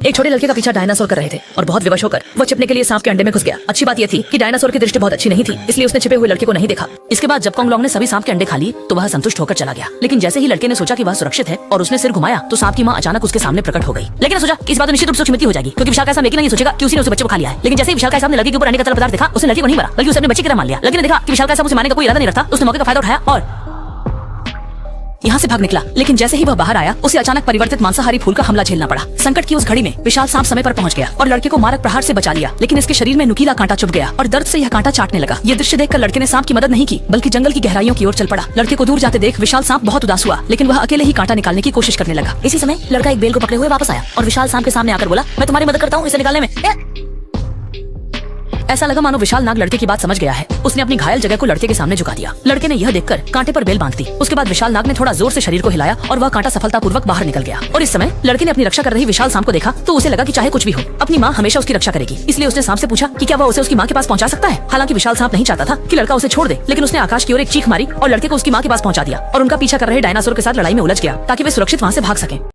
एक छोटे लड़के का पीछा डायनासोर कर रहे थे और बहुत विवश होकर वो छिपने के लिए सांप के अंडे में घुस गया। अच्छी बात यह थी कि डायनासोर की दृष्टि बहुत अच्छी नहीं थी, इसलिए उसने छिपे हुए लड़के को नहीं देखा। इसके बाद जब कोंगलोंग ने सभी सांप के अंडे खा ली तो वह संतुष्ट होकर चला गया। लेकिन जैसे ही लड़के ने सोचा कि वह सुरक्षित है और उसने सिर घुमाया तो सांप की माँ अचानक उसके सामने प्रकट हो गई। लेकिन सोचा कि इस बात निश्चित रूप से मृत्यु हो जाएगी, क्योंकि विशाल का सांप नहीं सोचेगा कि उसने उस बच्चे को खा लिया है। लेकिन जैसे ही विशाल का सांप ने लड़के के ऊपर अंडे का तरल पदार्थ देखा, उसने लड़के को नहीं मारा बल्कि उसे अपने बच्चे की तरह मान लिया। लड़के ने देखा कि विशाल का सांप उसे मारने का कोई इरादा नहीं रखता, उसने मौके का फायदा उठाया और यहाँ से भाग निकला। लेकिन जैसे ही वह बाहर आया उसे अचानक परिवर्तित मांसाहारी फूल का हमला झेलना पड़ा। संकट की उस घड़ी में विशाल सांप समय पर पहुंच गया और लड़के को मारक प्रहार से बचा लिया। लेकिन इसके शरीर में नुकीला कांटा चुभ गया और दर्द से यह कांटा चाटने लगा। ये दृश्य देखकर लड़के ने सांप की मदद नहीं की बल्कि जंगल की गहराइयों की ओर चल पड़ा। लड़के को दूर जाते देख विशाल सांप बहुत उदास हुआ, लेकिन वह अकेले ही कांटा निकालने की कोशिश करने लगा। इसी समय लड़का एक बेल को पकड़े हुए वापस आया और विशाल सांप के सामने आकर बोला, मैं तुम्हारी मदद करता हूँ इसे निकालने में। ऐसा लगा मानो विशाल नाग लड़के की बात समझ गया है। उसने अपनी घायल जगह को लड़के के सामने झुका दिया। लड़के ने यह देखकर कांटे पर बेल बांध दी। उसके बाद विशाल नाग ने थोड़ा जोर से शरीर को हिलाया और वह कांटा सफलतापूर्वक बाहर निकल गया। और इस समय लड़के ने अपनी रक्षा कर रही विशाल सांप को देखा तो उसे लगा कि चाहे कुछ भी हो अपनी माँ हमेशा उसकी रक्षा करेगी। इसलिए उसने सांप से पूछा कि क्या वह उसे उसकी माँ के पास पहुंचा सकता है। हालांकि विशाल सांप नहीं चाहता था कि लड़का उसे छोड़ दे, लेकिन उसने आकाश की ओर एक चीख मारी और लड़के को उसकी माँ के पास पहुंचा दिया और उनका पीछा कर रहे डायनासोर के साथ लड़ाई में उलझ गया ताकि वे सुरक्षित वहाँ से भाग सकें।